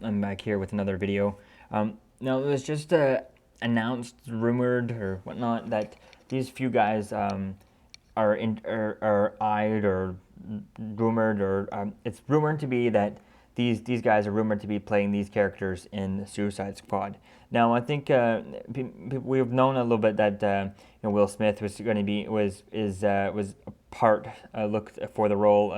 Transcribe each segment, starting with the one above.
I'm back here with another video. Now, it was just announced, rumored, or whatnot that these few guys are eyed or rumored, or it's rumored to be that these guys are rumored to be playing these characters in the Suicide Squad. Now, I think we've known a little bit that Will Smith was going to be was a part looked for the role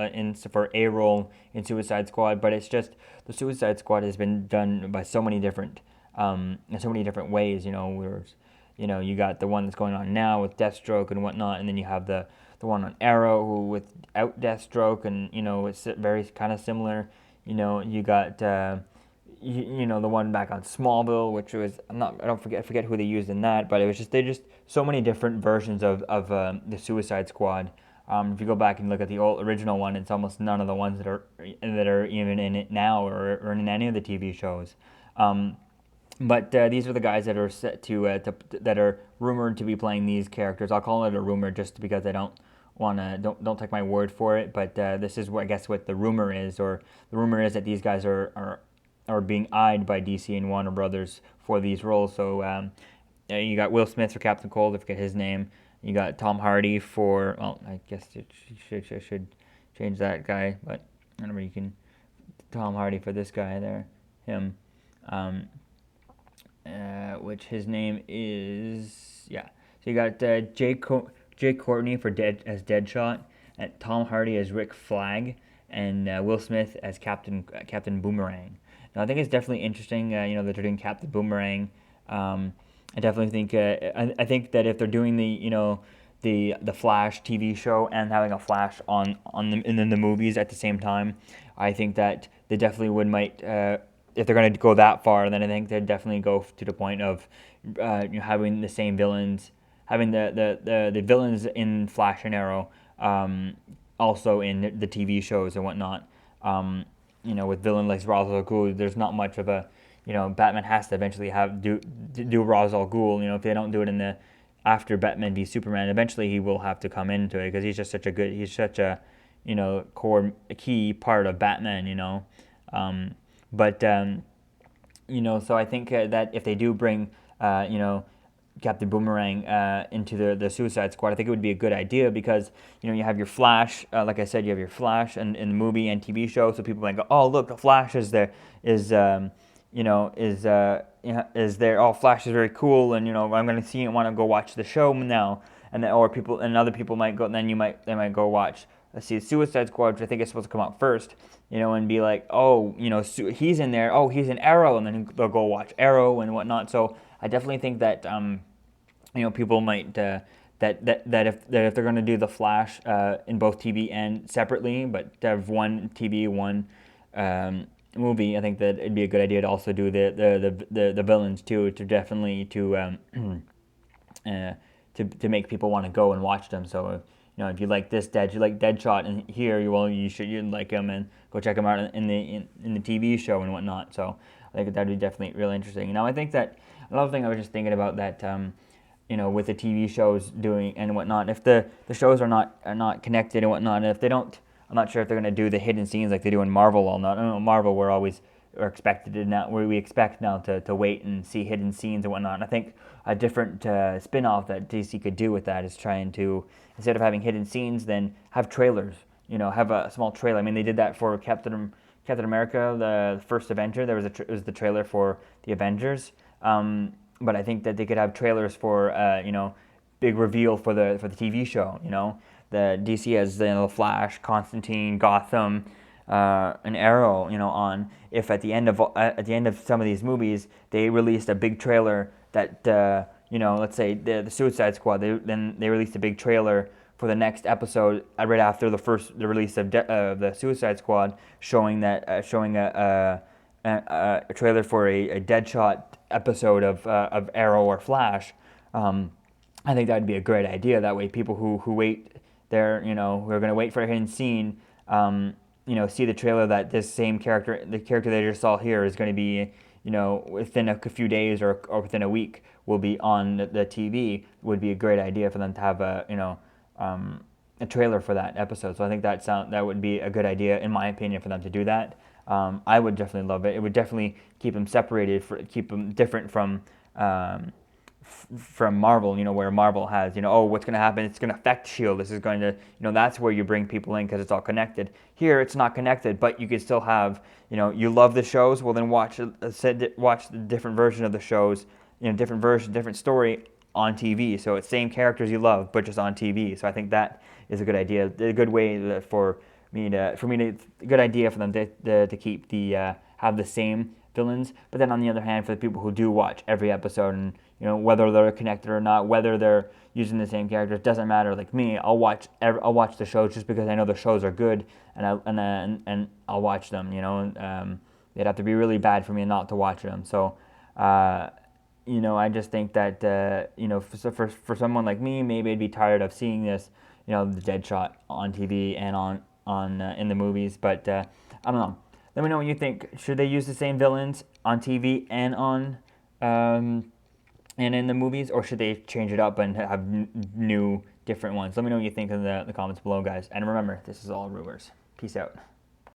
for a role in Suicide Squad, but it's just the Suicide Squad has been done by so many different in so many different ways. You got the one that's going on now with Deathstroke and whatnot, and then you have the one on Arrow without Deathstroke, and it's very kind of similar. You got the one back on Smallville, which was I forget who they used in that, but it was just so many different versions of the Suicide Squad. If you go back and look at the original one, it's almost none of the ones that are even in it now or in any of the TV shows. But these are the guys that are set to that are rumored to be playing these characters. I'll call it a rumor just because I don't take my word for it. But this is I guess what the rumor is, or the rumor is that these guys are being eyed by DC and Warner Brothers for these roles. So you got Will Smith for Captain Cold, I forget his name. You got Tom Hardy for, well, I guess I should change that guy, but I don't know, you can, Tom Hardy for this guy there, him, which his name is, yeah. So you got Jay Courtney for as Deadshot, and Tom Hardy as Rick Flag, and Will Smith as Captain Boomerang. Now, I think it's definitely interesting, that they're doing Captain Boomerang. I definitely think I think that if they're doing the Flash TV show and having a Flash on in the movies at the same time, I think that they definitely might if they're going to go that far, then I think they'd definitely go to the point of having the same villains, having the villains in Flash and Arrow also in the TV shows and whatnot. With villain like Ra's al Ghul, there's not much of a Batman has to eventually do Ra's al Ghul. If they don't do it after Batman v Superman, eventually he will have to come into it because he's just such a core key part of Batman. So I think that if they do bring Captain Boomerang into the Suicide Squad, I think it would be a good idea because you have your Flash, like I said, you have your Flash in the movie and TV show, so people might go, oh look, the Flash is there, is there. Oh, Flash is very cool, and I'm going to see and want to go watch the show now, and other people might go. Then they might go watch. See Suicide Squad, which I think is supposed to come out first, and be like, oh, he's in there. Oh, he's in Arrow, and then they'll go watch Arrow and whatnot. So I definitely think that people might that if they're going to do the Flash in both TV and separately, but have one TV, one movie, I think that it'd be a good idea to also do the villains too, to definitely to make people want to go and watch them. So if you like you like Deadshot, and here you'd like him and go check him out in the TV show and whatnot. So I think that'd be definitely really interesting. Now I think that another thing I was just thinking about that with the TV shows doing and whatnot, if the shows are not connected and whatnot, and if they don't, I'm not sure if they're going to do the hidden scenes like they do in Marvel or not. I don't know, Marvel we're expected to now, where we expect now to wait and see hidden scenes and whatnot. And I think a different spin-off that DC could do with that is trying to, instead of having hidden scenes, then have trailers. Have a small trailer. I mean, they did that for Captain America, the first Avenger. It was the trailer for the Avengers. But I think that they could have trailers for big reveal for the TV show. The DC has the Flash, Constantine, Gotham, and Arrow. On if at the end of some of these movies they released a big trailer that let's say the Suicide Squad, they released a big trailer for the next episode right after the release of the Suicide Squad, showing a trailer for a Deadshot episode of Arrow or Flash. I think that would be a great idea. That way, people who wait there, who are going to wait for a hidden scene, see the trailer that this same character, the character they just saw here, is going to be, within a few days or within a week, will be on the TV. Would be a great idea for them to have a trailer for that episode. So I think that would be a good idea, in my opinion, for them to do that. I would definitely love it. It would definitely keep them separated, keep them different from Marvel, where Marvel has, oh, what's going to happen? It's going to affect Shield. This is going to, that's where you bring people in because it's all connected. Here, it's not connected, but you can still have, you love the shows. Well, then watch the different version of the shows, different version, different story on TV. So it's same characters you love, but just on TV. So I think that is a good idea, a good way for a good idea for them to keep have the same villains. But then on the other hand, for the people who do watch every episode and whether they're connected or not, whether they're using the same characters, doesn't matter. Like me, I'll watch the shows just because I know the shows are good, and I'll watch them. They'd have to be really bad for me not to watch them. So, I just think that for someone like me, maybe I'd be tired of seeing this, the Deadshot on TV and on in the movies. But I don't know. Let me know what you think. Should they use the same villains on TV and and in the movies, or should they change it up and have new, different ones? Let me know what you think in the comments below, guys. And remember, this is all rumors. Peace out.